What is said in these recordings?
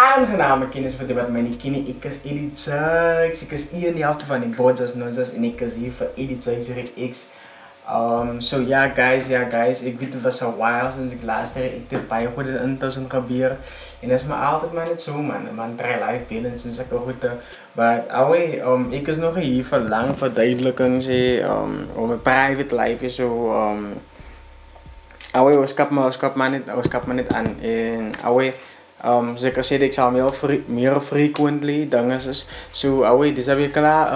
Aangename kennis vir wat my nie ken nie. Ek is Edith Sykes. Ek is een die helfte van die Brothers Nonzas en ek is hier vir Edith Sykes Reacts. So yeah guys, ek weet dit was a while sinds ek laatst ek het baie goed intussen gebeur. En dit is maar altyd maar net so man try life balance en sulke goede. But ek is nog hier vir lang verduideliking sê om my private life is so ons kap maar net aan en so ek sê ek sal meer frequently dinge is so dis alweer klaar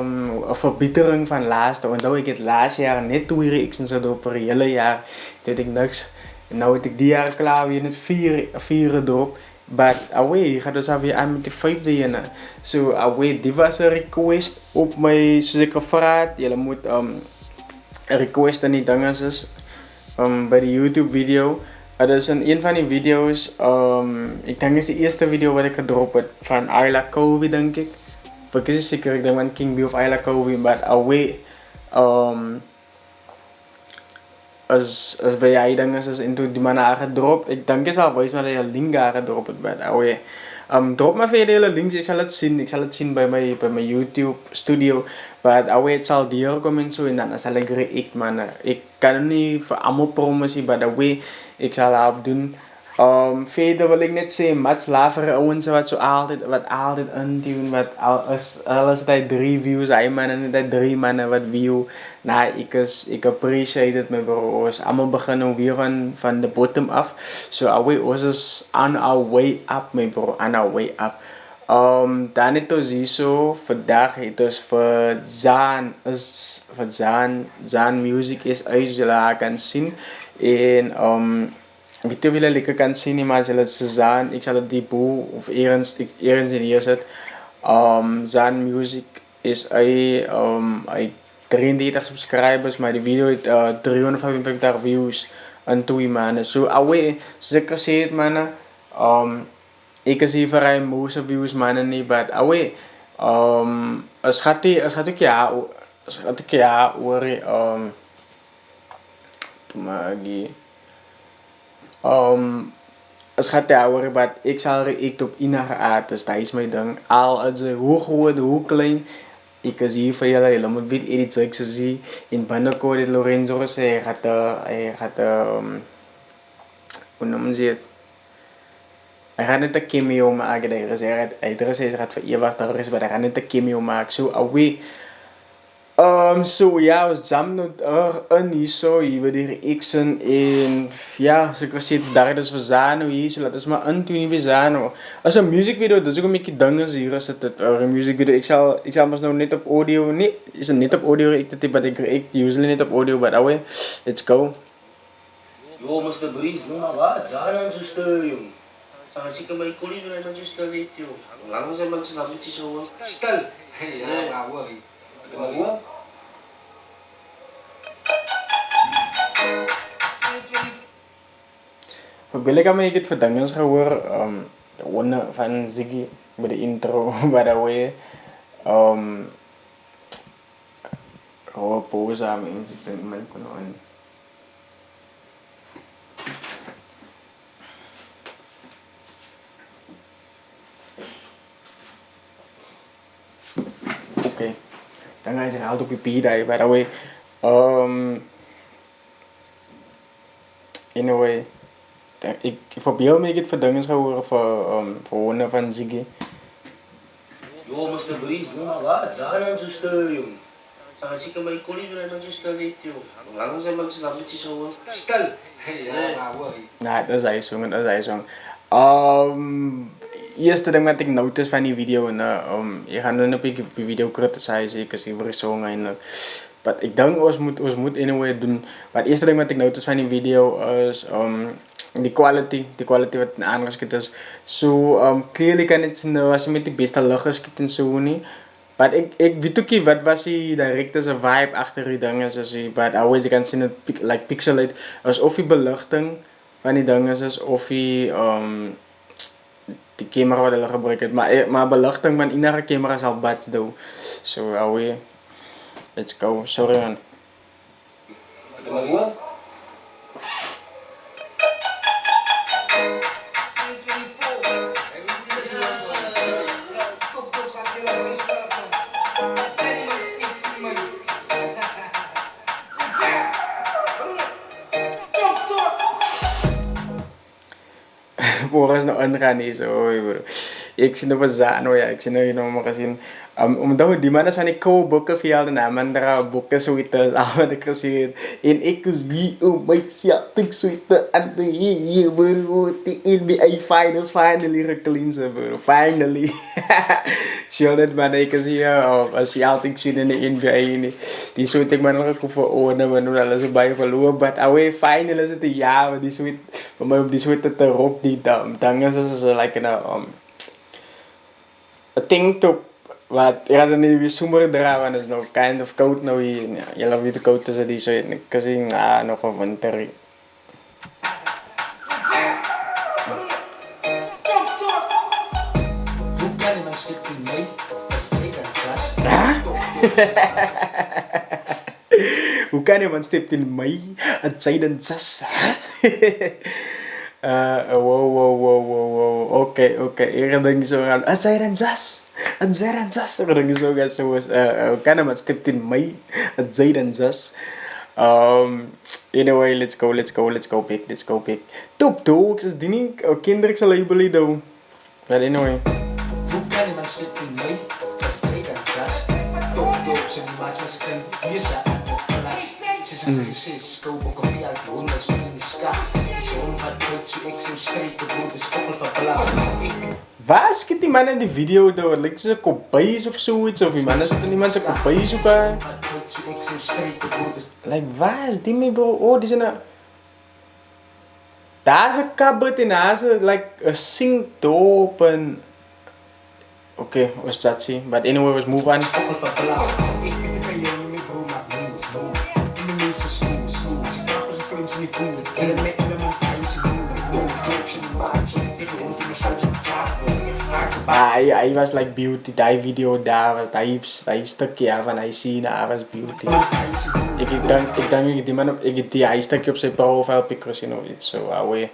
'n verbetering van laaste. Onthou ek het laas jaar net 2 reactions gedoen per hele jaar. Dit ek niks. En nou het ek die jaar klaar weer net 4 gedrop. But gaat dus alweer aan met die 5de ene. So die was 'n request op my soos ek gevra het. Julle moet 'n request aan die dinge is by die YouTube video. Het is in een van die video's, ik denk is de eerste video wat ik gedropt heb van Ayla Kobe denk ik. Vergis is zeker, ik denk van King B of Ayla Kobe, maar als bij jij denk is into die man gedropt. Ik denk is al wijs maar dat je link gedropt hebt bij drop maar verder hele links, ik zal het zien bij mijn YouTube studio. Maar het zal hier komen zo en dan zal ik react man. Ik kan niet voor allemaal promotie, maar ik zal het doen. Verder wil ik net zeggen, much lavere ouwens wat altijd intunen, wat alles tijd 3 views, een man en tijd 3 mannen wat view. Nou, ik appreciate het mijn bros. Allemaal beginnen weer van de bottom af. So ons is on our way up mijn bro, on our way up. Dan het ons hier zo, vandaag het ons voor Zaan Music is uit, jullie kan zien. En weet je wie lekker kan zien, maar zullen ze Zaan, ik zal het die boel of ergens in hier zetten. Zaan Music is uit 33 subscribers, maar die video heeft 355 views en 2 maanden. So zeker gezegd mannen, ik is hier voor een mooie views mannen niet, but als gaat ook ja hoor als gaat ja hoor, but ik zal react op enige artist, dat is mijn ding. Al is hoe groot, hoe klein, ik is hier voor jullie. Jullie moeten weten, Edith Sykes is hier. In binnenkort het Lorenzo gezegd, hij gaat hoe noemen ze het? Hij gaat net een cameo maken. Hij gaat voor eeuwig terug is, maar hij gaat net een cameo maken. So ja, we zamelen er niet zo hier die reaction en ja, zoals ik zei, daar dus we zijn hier, zo laten we maar intunen we zijn. Als een muziekvideo, dus ook een beetje dingen hier is het een muziekvideo. Ik zal maar nou net op audio, nee, is het net op audio reacten, maar ik react usually net op audio, but let's go. Yo, Mr. Breeze, no wat, jangan suster yung. Kasi ka may kulit na naman suster rate yung. Lang sa man sinabi si so. Stel. Ja, ngawur. Ngawur? Voorbeeldig kan ik het voor dingen gehoor, de van Ziggy bij de intro, by the way. Gewoon pauze aan mijn zitten, maar ik kan nog een. Oké, dan ga je zich altijd op je pied, by the way. Anyway, ik probeer me het voor dingen gehoor voor van Ziggy. Yo, Mr. Breeze, no wat, jangan suster yung. Kasi ka may kulit na naman suster rate yung. Lang sa man sinabi si so. Stel. Ja, ngawur. Nou, dat is hij zong. Eerste ding wat ik notice van die video, je gaat nu op die video criticize, ik zie voor zong eindelijk. Maar ik denk ons moet anyway doen. Maar het eerste ding wat ik notice van die video is die quality wat aangeskiet is. So clearly kan het zien, was met die beste licht geskiet en zo niet. Maar ik weet ook niet wat was die directe vibe achter die dingen is. Maar always je kan zien het like pixelate, alsof die belichting van die dingen is, of die camera wat hulle gebruik het. Maar belichting van enige camera sal bad doen. So alweer, let's go. Sorry man. oras na aangaan is. Oy bro. Ik sien op Zano ja, ik sien nou nog maar gezien. Omdat die man is van ik kou boeken via de naam en daar boeken zoiets aan de gezien. En ik was hier op my Celtics zoiets aan de hier bro. The NBA Finals finally gecleanse bro. Finally. Sure dat man ik is hier als Celtics zien in de NBA nie. Die zoiets ik man nog voor orde maar nu alles bij verloren. But away final is het ja, die zoiets voor mij op die zoiets te rock die dan is het like a thing to wat ik had er niet weer zomer draaien is nog kind of koud nou hier ja je love weer de koud tussen die zo kasi nog een winter hoe kan iemand stipt in mei at zij dan zes wow. Oké. Ik denk zo aan. At zij dan zes. Ik denk zo gaan zo. Hoe kan iemand stipt in mei at zij dan zes. Anyway, let's go pick. Top 2, ik zeg ding, kinderen zal je beleid doen. But anyway. Hoe kan iemand stipt in mei at zij dan zes. Top 2, ik zeg die maat was kan hier zijn. Waar schiet die man in die video door? Lijkt ze kopijs of zoiets? Of die man is die man zijn kopijs zoeken? Like, waar is die mee bro? Oh, die zijn een... Daar is een kabut in haar, like, een singdoop en... Oké, was dat zien? But anyway, let's move on. Hij was like beauty, die video daar, hij stukje van hij zien haar was beauty. Ik denk die man, ik die hij stukje op zijn profiel pikken zien of iets zo, away.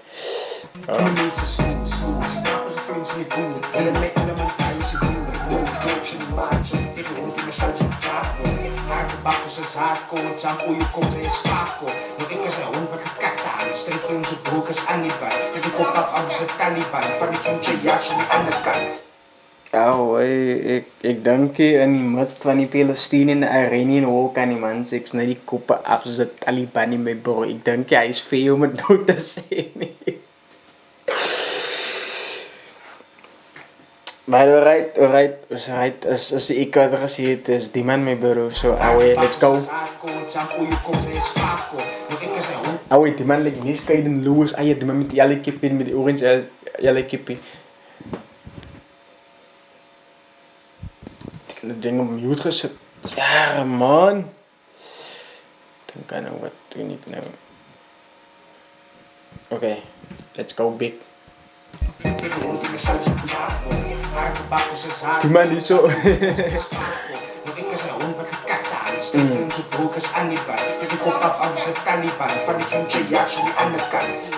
Ik denk in die match van die Palestine in de arena en ook aan die man seks na die koppen afzet Taliban in mijn bro. Ik denk hij is veel om het nou te zien. But alright, as ik had gezien, is die man mijn bro. So, let's go. Die man lijkt niet kijken Louis. Die man met die jelle kip in, met die orange jelle kip. Ik heb dat ding op mute gezet. Ja, man. Dan kan ik wat doen, ik nou. Oké, let's go big. Die man die zo.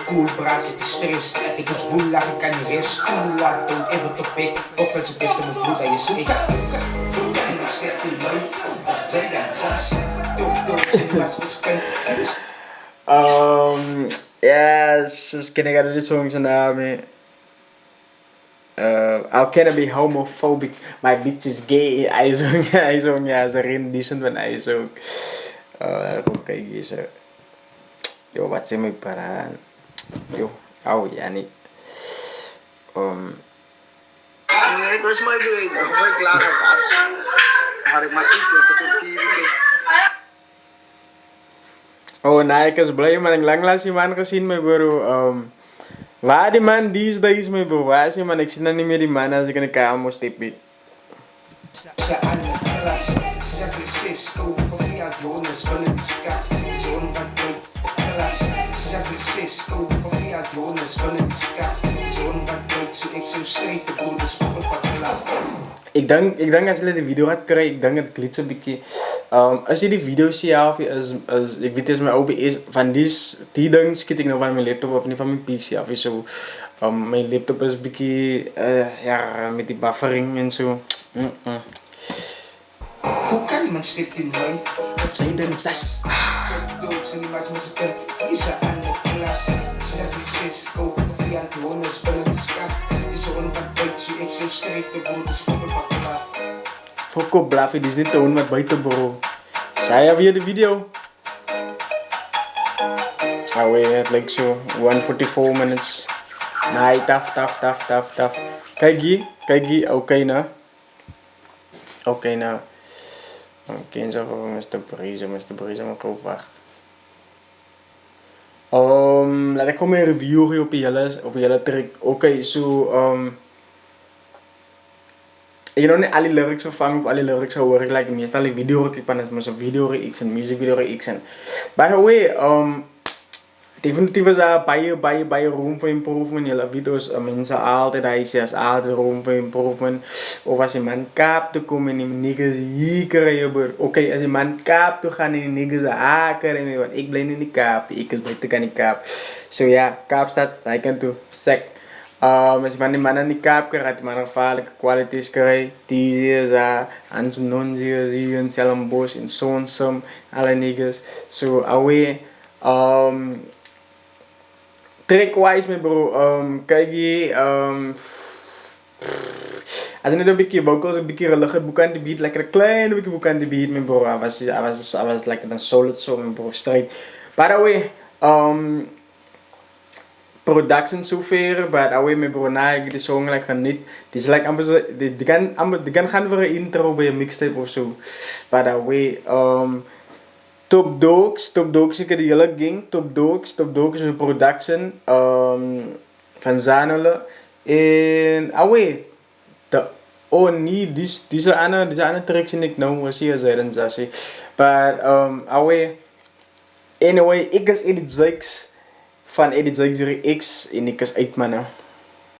Cool praat het is stress. Ik was woel lachen kan je rest. Cool laat don't ever to pick. Ook wel zijn beste met bloed aan je snik. En ik schep in mij. Dat zijn dan zes. Yes, can I get this song naam? How can I be homophobic? My bitch is gay. Hij zong ja, ze rendition van hij zong. Kijk eens. Yo, wat zijn mijn paraan? Yo, ja niet. Ik was mijn breed, nog nooit klaar was. Maar ik maak niet eens op de TV. Nee, ik was blij, maar ik lang laat die man gezien, mijn bro. Waar die man these days, mijn bro? Waar is die man? Ik zie dan niet meer die man als ik in de kamer moest tippen. Ik denk als je de video gaat krijgen, ik denk dat het glitst een beetje. Als je die video ziet, of als ik weet is mijn OBS van die dingen schiet ik nog van mijn laptop of niet van mijn PC of zo. Mijn laptop is een beetje ja met die buffering en zo. Hoe kan man stipt in mij? Zayden Zas. Dood zijn die maakt me zitten. Is er aan de klas? Zelf ik zes. Kopen via het wonen. Spullen de schat. Het is zo'n wat buiten. Ik zo strijd de broeders voor de bakla. Fokko Blaffy, dit is niet toon wat buiten bro. Zei je weer de video? Oh wait, het lijkt zo 144 minutes. Nee, taf. Kijk hier, oké nou. Oké nou. Oké, zo voor Mr. Breeze, maar kom wacht. Laat ik gewoon een review op jullie track. Oké, ik nog niet alle lyrics vervangen of alle lyrics horen. Like meestal ik video ik van het een video reeks en music video reeks en. By the way, definitief is er bij room for improvement. Jullie video's mensen altijd hij is altijd room for improvement. Of als je man kaap te komen en niggas hier krijgen. Oké, als je man kaap te gaan en niggas haken. Want ik blijf nu niet kaap. Ik is beter kan niet kaap. So ja, kaap staat. Hij kan toe. Sec. Als je man die mannen niet kaap krijgt, die mannen gevaarlijke kwaliteit krijgt. Die is aan zijn non-zeer zie in Stellenbosch in Sonsum. Alle niggas. So away. Track-wise, mijn bro, kijk je, als je net een beetje vocals, een beetje rellige boek aan de beat, lekker een klein beetje boek aan de beat, mijn bro, I was lekker een solid song, mijn bro, straight. By the way, production zover, by the way, mijn bro, ik die song lekker niet, die is like, die kan gaan voor een intro bij een mixtape of zo. By the way, Top Dogs, ik heb die hele gang. Top Dogs is een production van Zanole. En deze andere tracks die ik nou was hier zeiden Zassie. But anyway, ik is Edit Zykes van Edit Zykes X en ik is uit mannen.